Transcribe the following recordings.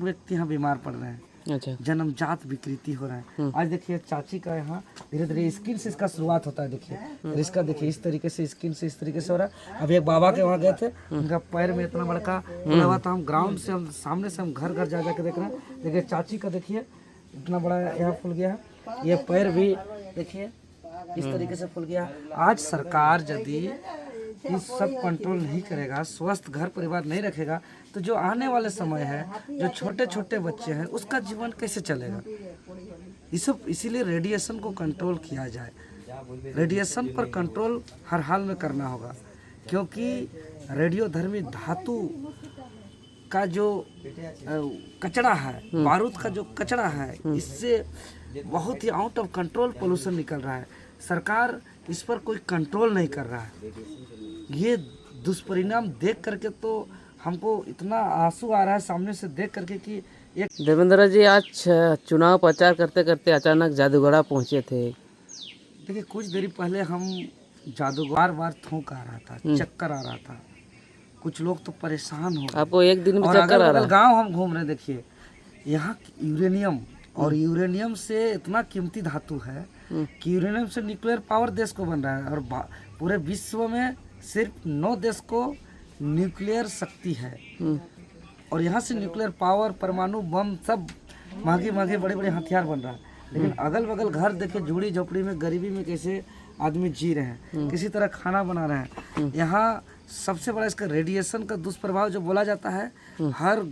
व्यक्ति यहाँ बीमार पड़ रहे हैं। अच्छा। जन्मजात विकृति हो रहा है। आज देखिए चाची का यहाँ धीरे धीरे स्किन से इसका शुरुआत होता है। देखिए इसका देखिए इस तरीके से स्किन से इस तरीके से हो रहा है। अभी एक बाबा के वहाँ गए थे, उनका पैर में इतना बड़का खुला हुआ था। हम ग्राउंड से हम सामने से हम घर घर जा के देख रहे हैं। देखिए चाची का देखिए इतना बड़ा यहाँ फूल गया है। ये पैर भी देखिए इस तरीके से फूल गया है। आज सरकार यदि इस सब कंट्रोल नहीं करेगा, स्वस्थ घर परिवार नहीं रखेगा, तो जो आने वाले समय है, जो छोटे छोटे बच्चे हैं, उसका जीवन कैसे चलेगा। इसीलिए रेडिएशन को कंट्रोल किया जाए। रेडिएशन पर कंट्रोल हर हाल में करना होगा, क्योंकि रेडियोधर्मी धातु का जो कचरा है, बारूद का जो कचरा है, इससे बहुत ही आउट ऑफ कंट्रोल पोल्यूशन निकल रहा है। सरकार इस पर कोई कंट्रोल नहीं कर रहा है। ये दुष्परिणाम देख करके तो हमको इतना आंसू आ रहा है सामने से देख करके कि एक देवेंद्र जी आज चुनाव प्रचार करते करते अचानक जादूगढ़ा पहुंचे थे। देखिए कुछ देरी पहले हम जादूगर बार थूक आ रहा था, चक्कर आ रहा था, कुछ लोग तो परेशान हो गए। आपको एक दिन में और चक्कर आ रहा अगल है? गाँव हम घूम रहे, देखिए यहाँ यूरेनियम और यूरेनियम से इतना कीमती धातु है कि यूरेनियम से न्यूक्लियर पावर देश को बन रहा है। और पूरे विश्व में सिर्फ 9 देश को न्यूक्लियर शक्ति है। और यहाँ से न्यूक्लियर पावर, परमाणु बम, सब महंगे महंगे बड़े बड़े हथियार बन रहा है। लेकिन अगल बगल घर देखे झूड़ी झोपड़ी में गरीबी में कैसे आदमी जी रहे हैं, किसी तरह खाना बना रहे हैं। यहाँ सबसे बड़ा इसका रेडिएशन का दुष्प्रभाव जो बोला जाता है, हर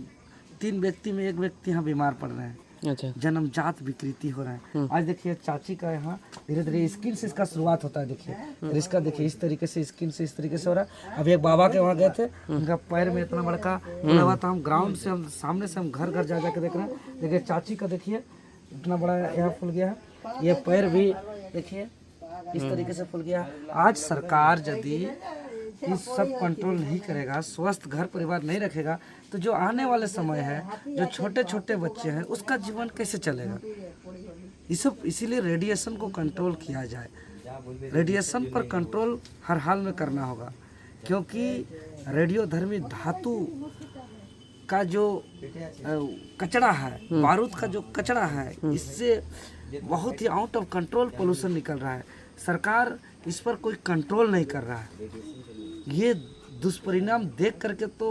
3 व्यक्ति में 1 व्यक्ति यहाँ बीमार पड़ रहे हैं। अच्छा। जन्मजात विकृति हो रहा है। आज देखिए चाची का यहाँ धीरे धीरे स्किन से इसका शुरुआत होता है। देखिए इसका देखिए इस तरीके से स्किन से इस तरीके से हो रहा है। अभी एक बाबा के वहाँ गए थे, उनका पैर में इतना बड़का खुला हुआ था। हम ग्राउंड से हम सामने से हम घर घर जा के देख रहे हैं। देखिए चाची का देखिए इतना बड़ा यहाँ फूल गया है। ये पैर भी देखिए इस तरीके से फूल गया है। आज सरकार यदि इस सब कंट्रोल नहीं करेगा, स्वस्थ घर परिवार नहीं रखेगा, तो जो आने वाले समय है, जो छोटे छोटे बच्चे हैं, उसका जीवन कैसे चलेगा। इसीलिए रेडिएशन को कंट्रोल किया जाए। रेडिएशन पर कंट्रोल हर हाल में करना होगा, क्योंकि रेडियोधर्मी धातु का जो कचरा है, बारूद का जो कचरा है, इससे बहुत ही आउट ऑफ कंट्रोल पोल्यूशन निकल रहा है। सरकार इस पर कोई कंट्रोल नहीं कर रहा है। ये दुष्परिणाम देख करके तो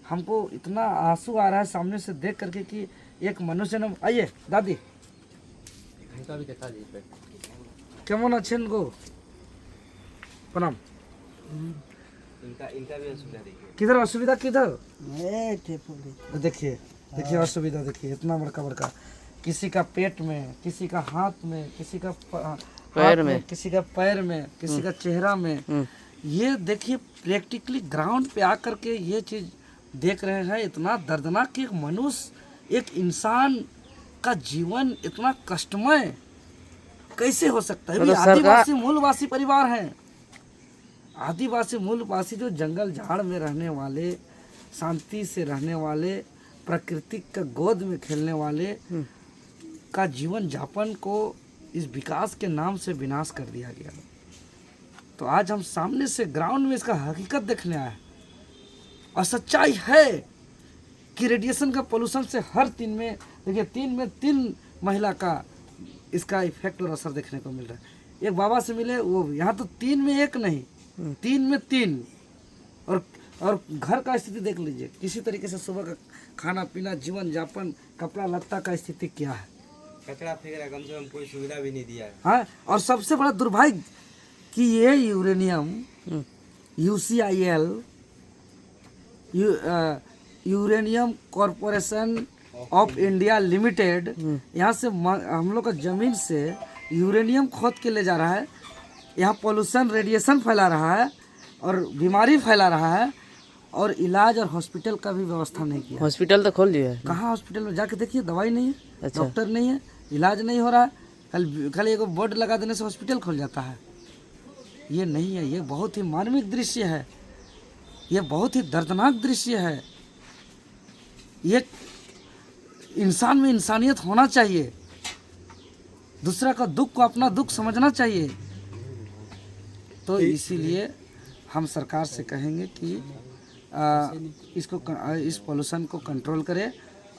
हमको इतना आंसू आ रहा है सामने से देख करके कि एक मनुष्य ने आइए दादी केमन अच्छेन गो प्रणाम। इनका भी असुविधा देखिए। किधर असुविधा किधर? देखिए देखिए असुविधा देखिए, इतना बड़का बड़का, किसी का पेट में, किसी का हाथ में, किसी का पैर में, किसी का पैर में, किसी का चेहरा में। ये देखिए प्रैक्टिकली ग्राउंड पे आकर के ये चीज देख रहे हैं। इतना दर्दनाक कि एक मनुष्य, एक इंसान का जीवन इतना कष्टमय कैसे हो सकता है। आदिवासी मूलवासी परिवार हैं, आदिवासी मूलवासी जो जंगल झाड़ में रहने वाले, शांति से रहने वाले, प्रकृति का गोद में खेलने वाले का जीवन यापन को इस विकास के नाम से विनाश कर दिया गया। तो आज हम सामने से ग्राउंड में इसका हकीकत देखने आए। और सच्चाई है कि रेडिएशन का पोल्यूशन से हर 3 में, देखिए 3 में 3 महिला का इसका इफेक्ट और असर देखने को मिल रहा है। एक बाबा से मिले, वो यहाँ तो 3 में 1 नहीं, 3 में 3। और घर का स्थिति देख लीजिए, किसी तरीके से सुबह का खाना पीना, जीवन यापन, कपड़ा लत्ता का स्थिति क्या है। कचरा फेंक रहा, कम से कम कोई सुविधा भी नहीं दिया है। हाँ, और सबसे बड़ा दुर्भाग्य कि ये uranium UCIL uranium corporation of India limited यहाँ से हम लोग का ज़मीन से यूरेनियम खोद के ले जा रहा है। यहाँ पोल्यूशन, रेडिएशन फैला रहा है और बीमारी फैला रहा है, और इलाज और हॉस्पिटल का भी व्यवस्था नहीं किया। हॉस्पिटल तो खोल दिया है। कहाँ हॉस्पिटल में जाके देखिए, दवाई नहीं है। अच्छा। डॉक्टर नहीं है, इलाज नहीं हो रहा है। खाली एक बोर्ड लगा देने से हॉस्पिटल खुल जाता है। ये नहीं है, ये बहुत ही मानविक दृश्य है, ये बहुत ही दर्दनाक दृश्य है। ये इंसान में इंसानियत होना चाहिए, दूसरा का दुख को अपना दुख समझना चाहिए। तो इसीलिए हम सरकार से कहेंगे कि इस पोल्यूशन को कंट्रोल करे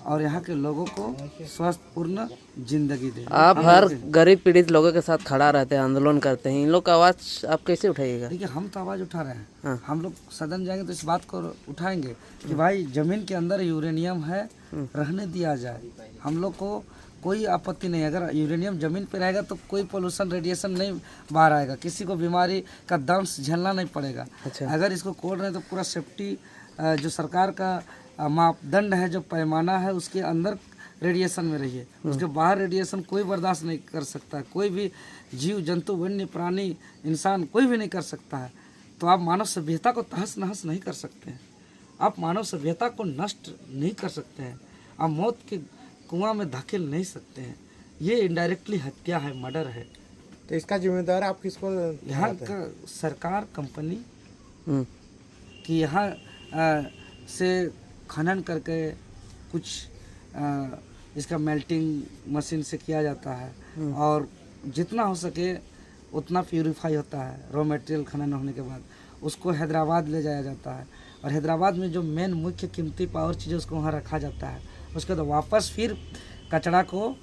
और यहाँ के लोगों को स्वस्थपूर्ण जिंदगी दे। आप हर गरीब पीड़ित लोगों के साथ खड़ा रहते हैं, आंदोलन करते हैं, इन लोग का आवाज़ आप कैसे उठाइएगा? देखिए हम तो आवाज़ उठा रहे हैं। हाँ। हम लोग सदन जाएंगे तो इस बात को उठाएंगे कि भाई जमीन के अंदर यूरेनियम है, रहने दिया जाए। हम लोग को कोई आपत्ति नहीं है। अगर यूरेनियम जमीन पे रहेगा तो कोई पोल्यूशन रेडिएशन नहीं बाहर आएगा, किसी को बीमारी का दंश झेलना नहीं पड़ेगा। अच्छा। अगर इसको खोल रहे हैं तो पूरा सेफ्टी जो सरकार का मापदंड है, जो पैमाना है, उसके अंदर रेडिएशन में रहिए। उसके बाहर रेडिएशन कोई बर्दाश्त नहीं कर सकता है। कोई भी जीव जंतु, वन्य प्राणी, इंसान कोई भी नहीं कर सकता है। तो आप मानव सभ्यता को तहस नहस नहीं कर सकते हैं। आप मानव सभ्यता को नष्ट नहीं कर सकते हैं। आप मौत के कुआं में धकेल नहीं सकते हैं। ये इनडायरेक्टली हत्या है, मर्डर है। तो इसका जिम्मेदार आप किसको? यहाँ का सरकार, कंपनी कि यहाँ से खनन करके कुछ इसका मेल्टिंग मशीन से किया जाता है और जितना हो सके उतना प्यूरिफाई होता है। रॉ मटेरियल खनन होने के बाद उसको हैदराबाद ले जाया जाता है और हैदराबाद में जो मेन मुख्य कीमती पावर चीज़ें उसको वहाँ रखा जाता है। उसके बाद वापस फिर कचरा को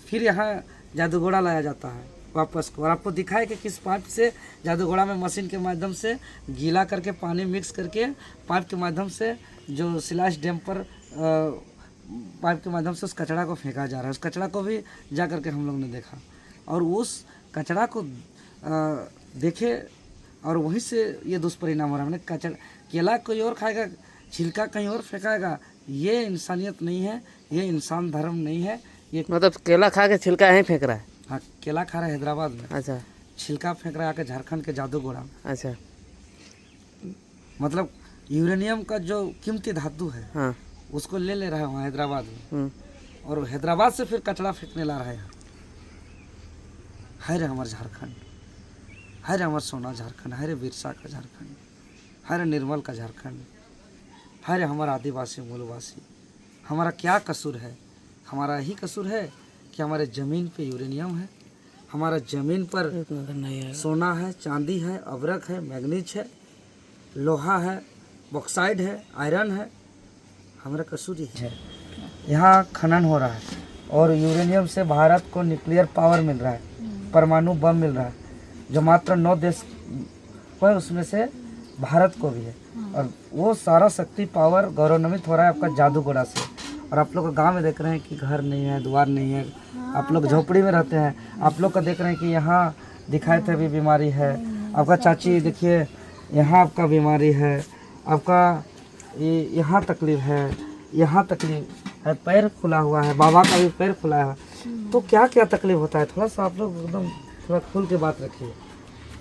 फिर यहाँ जादूगोड़ा लाया जाता है वापस को। और आपको दिखाए कि किस पाइप से जादूगोड़ा में मशीन के माध्यम से गीला करके पानी मिक्स करके पाइप के माध्यम से जो सिलाश डैम पर पाइप के माध्यम से उस कचरा को फेंका जा रहा है। उस कचरा को भी जा करके हम लोग ने देखा और उस कचरा को देखे और वहीं से ये दुष्परिणाम हो रहा है। मैंने कचरा, केला कोई और खाएगा, छिलका कहीं और फेंकाएगा, ये इंसानियत नहीं है, ये इंसान धर्म नहीं है। ये मतलब केला खा के छिलका यहीं फेंक रहा है? हाँ, केला खा रहा है हैदराबाद में, अच्छा। छिलका फेंक रहा है आके झारखंड के जादूगोड़ा में। अच्छा। मतलब यूरेनियम का जो कीमती धातु है, हाँ। उसको ले रहा है वहाँ हैदराबाद में और हैदराबाद से फिर कचरा फेंकने ला रहा है यहाँ। है रे हमारे झारखंड, है रे हमारे सोना झारखंड, है रे बिरसा का झारखंड, है रे निर्मल का झारखंड, है रे हमारा आदिवासी मूलवासी। हमारा क्या कसूर है? हमारा ही कसूर है कि हमारे ज़मीन पे यूरेनियम है, हमारा ज़मीन पर सोना है, चांदी है, अबरक है, मैग्नीज है, लोहा है, बॉक्साइड है, आयरन है। हमारा कसूर ही है। यहाँ खनन हो रहा है और यूरेनियम से भारत को न्यूक्लियर पावर मिल रहा है, परमाणु बम मिल रहा है, जो मात्र 9 देश को है, उसमें से भारत को भी है। और वो सारा शक्ति पावर गौरवान्वित हो रहा है आपका जादूगोड़ा से। और आप लोग का गांव में देख रहे हैं कि घर नहीं है, द्वार नहीं है, आप लोग झोपड़ी में रहते हैं। आप लोग का देख रहे हैं कि यहाँ दिखाए थे भी बीमारी है। आपका चाची देखिए, यहाँ आपका बीमारी है, आपका यहाँ तकलीफ है, यहाँ तकलीफ है, पैर खुला हुआ है, बाबा का भी पैर खुला है। तो क्या क्या तकलीफ होता है? थोड़ा सा आप लोग एकदम थोड़ा खुल के बात रखिए।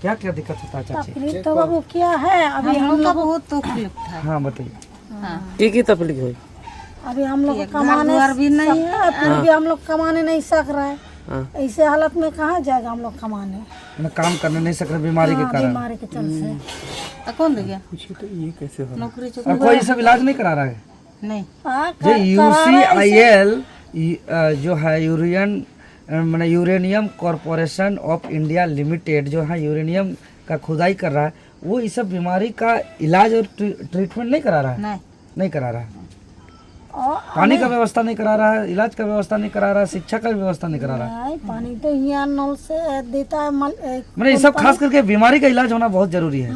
क्या क्या दिक्कत होता है चाची? तकलीफ तो बाबू क्या है, अभी हम लोग बहुत तकलीफ था। हाँ बताइए। की तकलीफ हुई? अभी हम लोग कमाने भी नहीं है, फिर भी हम लोग कमाने नहीं सक रहे हैं। ऐसे हालत में कहाँ जाएगा हम लोग कमाने? मैं काम करने नहीं सक रहे बीमारी के कारण। बीमारी के चलते कौन दे गया? पूछिए तो ये कैसे हो? नौकरी और कोई सब इलाज नहीं करा रहा है? नहीं। जो UCIL जो है uranium corporation of India limited जो है यूरेनियम का खुदाई कर रहा है, वो इस सब बीमारी का इलाज और ट्रीटमेंट नहीं करा रहा है। नहीं करा रहा है। पानी का व्यवस्था नहीं करा रहा है, इलाज का व्यवस्था नहीं करा रहा है, शिक्षा का व्यवस्था नहीं करा रहा है। पानी तो यहाँ नल से देता है। मैंने ये सब खास करके बीमारी का इलाज होना बहुत जरूरी है।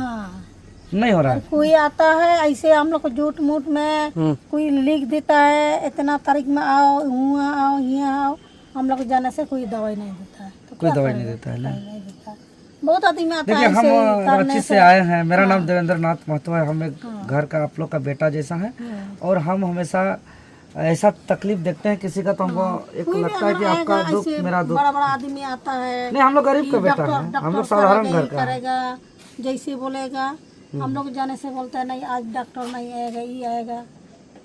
नहीं हो रहा है। कोई आता है ऐसे हम लोग को झूठ मूठ में कोई लिख देता है, इतना तारीख में आओ, वहाँ आओ, यहाँ आओ। हम लोग जाने से कोई दवाई नहीं देता है। तो कोई दवाई नहीं देता है ना। नहीं देता। बहुत आदमी आता देखिए, है। हम रांची से आए हैं। मेरा नाम देवेंद्र नाथ महतो है। हम एक घर का आप लोग का बेटा जैसा है और हम हमेशा ऐसा तकलीफ देखते हैं किसी का तो हमको एक लगता है कि आपका दुख मेरा दुख। बड़ा बड़ा आदमी आता है। नहीं, हम लोग गरीब का बेटा है, हम लोग साधारण घर का है। करेगा जैसे बोलेगा, हम लोग जाने से बोलते हैं नहीं आज डॉक्टर नहीं आएगा, ये आएगा,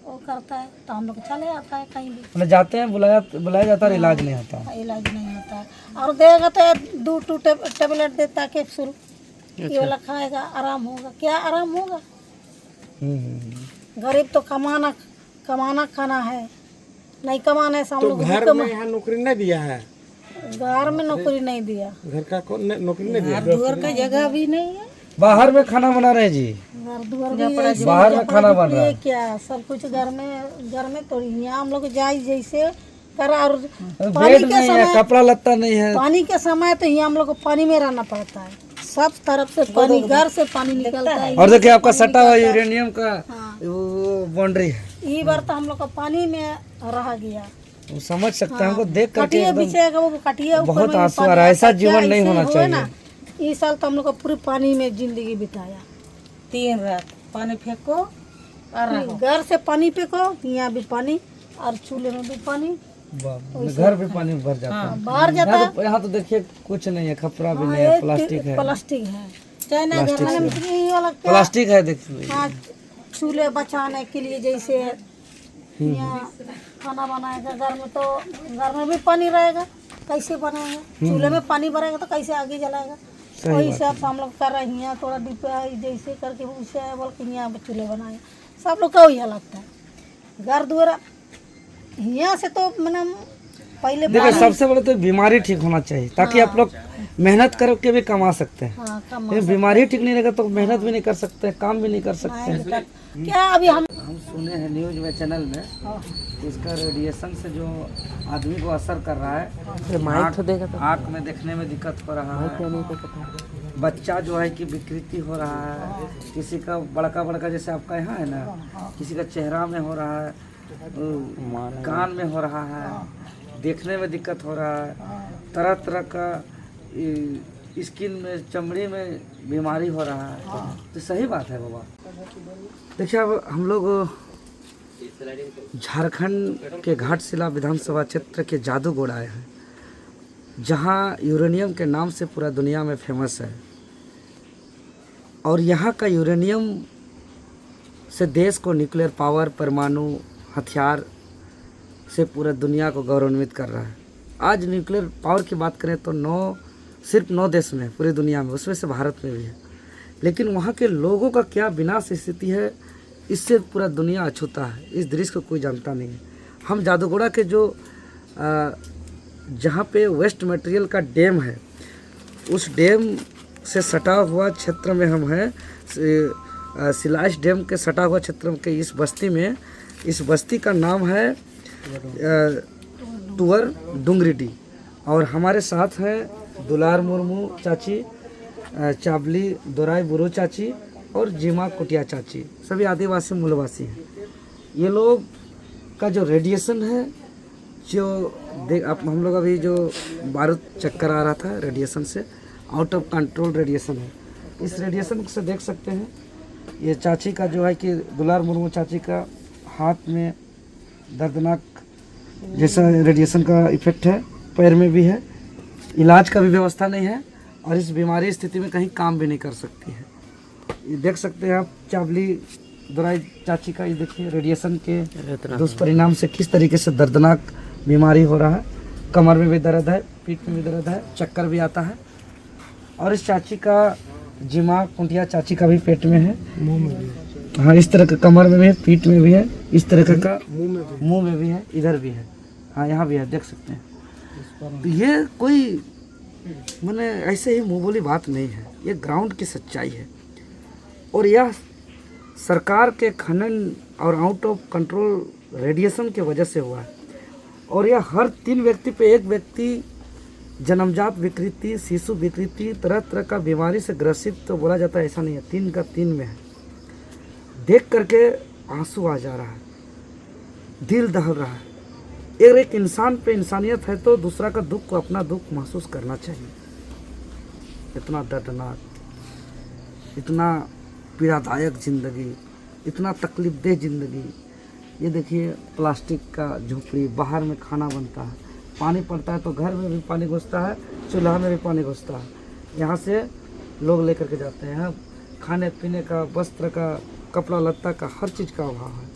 वो करता है तो हम लोग चले आता है कहीं भी। मतलब जाते हैं, बुलाया जाता है, इलाज नहीं होता। इलाज नहीं होता है। और देगा तो 2 टेबलेट देता है कैप्सूल, ये वाला खाएगा आराम होगा। क्या आराम होगा? गरीब तो कमाना खाना है, नहीं कमाने से हम लोग घर में यहाँ नौकरी नहीं दिया है। घर में नौकरी नहीं दिया, घर का नौकरी नहीं दिया। घर का जगह भी नहीं है। बाहर में खाना बना रहे हैं जी, घर दुआर भी ऐसे बाहर में खाना बन रहा है। क्या सब कुछ घर में तो यहाँ हम लोग जाए जैसे कर और बेड नहीं है, कपड़ा लत्ता नहीं है। पानी के समय तो यहाँ हम लोग को पानी में रहना पड़ता है, सब तरफ से पानी, घर से पानी निकलता है। और देखिए आपका सटा हुआ यूरेनियम का वो बाउंड्री है, ये बार तो हम लोग का पानी में रह गया। वो समझ सकते हैं, हमको देख करके कटिया एकदम बिछेगा वो कटिया ऊपर बहुत में आंसू पानी आ रहा है। ऐसा आता। जीवन क्या नहीं इससे होना हुआ चाहिए। ना, इस साल तो हम लोग को पूरे पानी में जिंदगी बिताया। 3 रात पानी फेंको और घर से पानी फेंको, यहाँ भी पानी और चूल्हे में भी पानी, घर भी पानी भर जाता है। बाहर जाता है। यहाँ तो देखिए कुछ नहीं है, कपड़ा भी नहीं है, प्लास्टिक है, प्लास्टिक है, चाइना घर में यही वाला क्या? प्लास्टिक है देखिए। हाँ, चूल्हे बचाने के लिए जैसे यहाँ खाना बनाएगा, घर में तो घर में भी पानी रहेगा, कैसे बनाएगा? चूल्हे में पानी भरेगा तो कैसे आगे जलाएगा? वही हिसाब से हम लोग कर रहे हैं, यहाँ थोड़ा डिब्बा जैसे करके उसे बोल के यहाँ पे चूल्हे बनाए, सब लोग का वही लगता है। घर दुआरा यहाँ से तो मैंने पहले देखिए सबसे बड़ा तो बीमारी ठीक होना चाहिए, ताकि आप लोग मेहनत करके भी कमा सकते हैं। हाँ, कम लेकिन बीमारी ठीक नहीं रहेगा तो मेहनत भी नहीं कर सकते, काम भी नहीं कर सकते हैं। क्या अभी हम सुने हैं न्यूज में, चैनल में, इसका रेडिएशन से जो आदमी को असर कर रहा है, आँख में देखने में दिक्कत हो रहा है, बच्चा जो है कि विकृति हो रहा है, किसी का बड़का बड़का जैसे आपका यहाँ है ना, किसी का चेहरा में हो रहा है, कान में हो रहा है, देखने में दिक्कत हो रहा है, तरह तरह का स्किन में, चमड़ी में बीमारी हो रहा है। तो सही बात है बाबा। देखिए अब हम लोग झारखंड के घाटशिला विधानसभा क्षेत्र के जादूगोड़ आए हैं, जहां यूरेनियम के नाम से पूरा दुनिया में फेमस है, और यहाँ का यूरेनियम से देश को न्यूक्लियर पावर, परमाणु हथियार से पूरा दुनिया को गौरवान्वित कर रहा है। आज न्यूक्लियर पावर की बात करें तो सिर्फ 9 देश में पूरी दुनिया में, उसमें से भारत में भी है, लेकिन वहाँ के लोगों का क्या विनाश स्थिति है, इससे पूरा दुनिया अछूता है। इस दृश्य को कोई जानता नहीं है। हम जादूगोड़ा के जो जहाँ पे वेस्ट मटेरियल का डैम है, उस डैम से सटा हुआ क्षेत्र में हम हैं। सिलाइस डैम के सटा हुआ क्षेत्र के इस बस्ती में, इस बस्ती का नाम है टूअर डुंगरीडी, और हमारे साथ हैं दुलार मुर्मू चाची, चाबली दोराई बुरू चाची और जीमा कुटिया चाची, सभी आदिवासी मूलवासी हैं। ये लोग का जो रेडिएशन है, जो आप हम लोग अभी जो बारूद चक्कर आ रहा था रेडिएशन से, आउट ऑफ कंट्रोल रेडिएशन है। इस रेडिएशन से देख सकते हैं ये चाची का जो है कि दुलार मुर्मू चाची का हाथ में दर्दनाक जैसा रेडिएशन का इफेक्ट है, पैर में भी है, इलाज का भी व्यवस्था नहीं है, और इस बीमारी स्थिति में कहीं काम भी नहीं कर सकती है। ये देख सकते हैं आप चावली दोराई चाची का, ये देखिए रेडिएशन के दुष्परिणाम से किस तरीके से दर्दनाक बीमारी हो रहा है। कमर में भी दर्द है, पीठ में भी दर्द है, चक्कर भी आता है। और इस चाची का जिमा कुंटिया चाची का भी पेट में है, मुंह में भी। हाँ, इस तरह का कमर में भी है, पीठ में भी है, इस तरह का मुंह में भी है, इधर भी है। हाँ, यहाँ भी है, देख सकते हैं। तो ये कोई मैंने ऐसे ही मुँह बोली बात नहीं है, ये ग्राउंड की सच्चाई है। और यह सरकार के खनन और आउट ऑफ कंट्रोल रेडिएशन के वजह से हुआ है। और यह हर 3 व्यक्ति पे 1 व्यक्ति जन्मजात विकृति, शिशु विकृति, तरह तरह का बीमारी से ग्रसित तो बोला जाता है, ऐसा नहीं है, 3 का 3 में है। देख करके आंसू आ जा रहा है, दिल दहल रहा है। एक इंसान पे इंसानियत है तो दूसरा का दुख को अपना दुख महसूस करना चाहिए। इतना दर्दनाक, इतना पीड़ादायक ज़िंदगी, इतना तकलीफदेह ज़िंदगी। ये देखिए प्लास्टिक का झोपड़ी, बाहर में खाना बनता है, पानी पड़ता है तो घर में भी पानी घुसता है, चूल्हा में भी पानी घुसता है। यहाँ से लोग लेकर के जाते हैं। खाने पीने का, वस्त्र का, कपड़ा लत्ता का, हर चीज़ का अभाव है।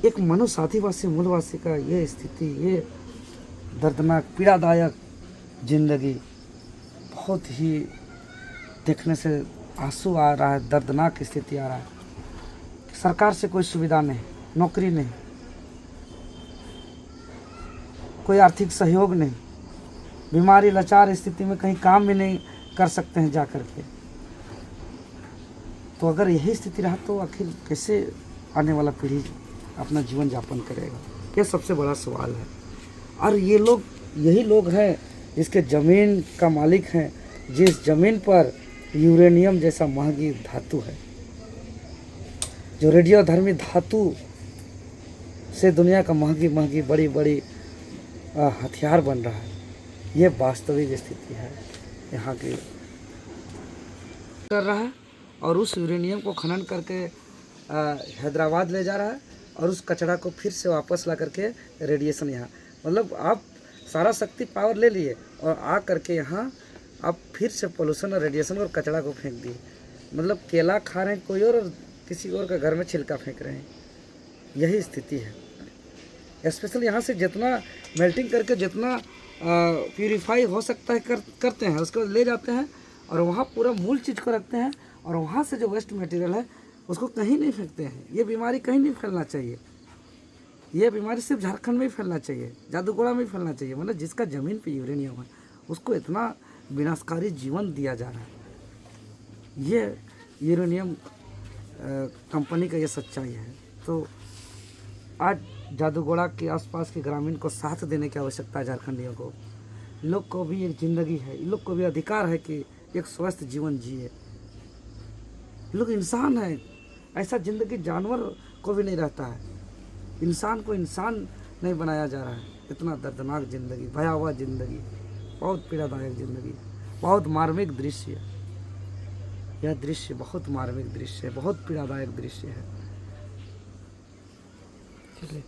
एक मनुष्य आदिवासी मूलवासी का ये स्थिति, ये दर्दनाक पीड़ादायक जिंदगी, बहुत ही देखने से आंसू आ रहा है, दर्दनाक स्थिति आ रहा है। सरकार से कोई सुविधा नहीं, नौकरी नहीं, कोई आर्थिक सहयोग नहीं, बीमारी लाचार स्थिति में कहीं काम भी नहीं कर सकते हैं जा कर के। तो अगर यही स्थिति रहा तो आखिर कैसे आने वाला पीढ़ी अपना जीवन यापन करेगा? ये सबसे बड़ा सवाल है। और ये लोग यही लोग हैं जिसके ज़मीन का मालिक हैं, जिस ज़मीन पर यूरेनियम जैसा महंगी धातु है, जो रेडियोधर्मी धातु से दुनिया का महंगी बड़ी बड़ी हथियार बन रहा है। ये वास्तविक स्थिति है यहाँ की कर रहा है। और उस यूरेनियम को खनन करके हैदराबाद ले जा रहा है और उस कचरा को फिर से वापस ला करके रेडिएशन यहाँ, मतलब आप सारा शक्ति पावर ले लिए और आ करके यहाँ आप फिर से पोल्यूशन और रेडिएशन और कचरा को फेंक दिए। मतलब केला खा रहे हैं कोई और किसी और का घर में छिलका फेंक रहे हैं। यही स्थिति है। स्पेशल यहाँ से जितना मेल्टिंग करके जितना प्यूरिफाई हो सकता है करते हैं, उसको ले जाते हैं और वहाँ पूरा मूल चीज़ को रखते हैं और वहाँ से जो वेस्ट मटेरियल है उसको कहीं नहीं फेंकते हैं। ये बीमारी कहीं नहीं फैलना चाहिए। ये बीमारी सिर्फ झारखंड में ही फैलना चाहिए, जादूगोड़ा में ही फैलना चाहिए। मतलब जिसका ज़मीन पे यूरेनियम है उसको इतना विनाशकारी जीवन दिया जा रहा है। ये यूरेनियम कंपनी का ये सच्चाई है। तो आज जादूगोड़ा के आसपास के ग्रामीण को साथ देने की आवश्यकता है। झारखंडियों को, इन लोग को भी एक ज़िंदगी है, इन लोग को भी अधिकार है कि एक स्वस्थ जीवन जिए। लोग इंसान हैं, ऐसा ज़िंदगी जानवर को भी नहीं रहता है। इंसान को इंसान नहीं बनाया जा रहा है। इतना दर्दनाक ज़िंदगी, भयावह ज़िंदगी, बहुत पीड़ादायक ज़िंदगी, बहुत मार्मिक दृश्य। यह दृश्य बहुत मार्मिक दृश्य है, बहुत पीड़ादायक दृश्य है। चलिए।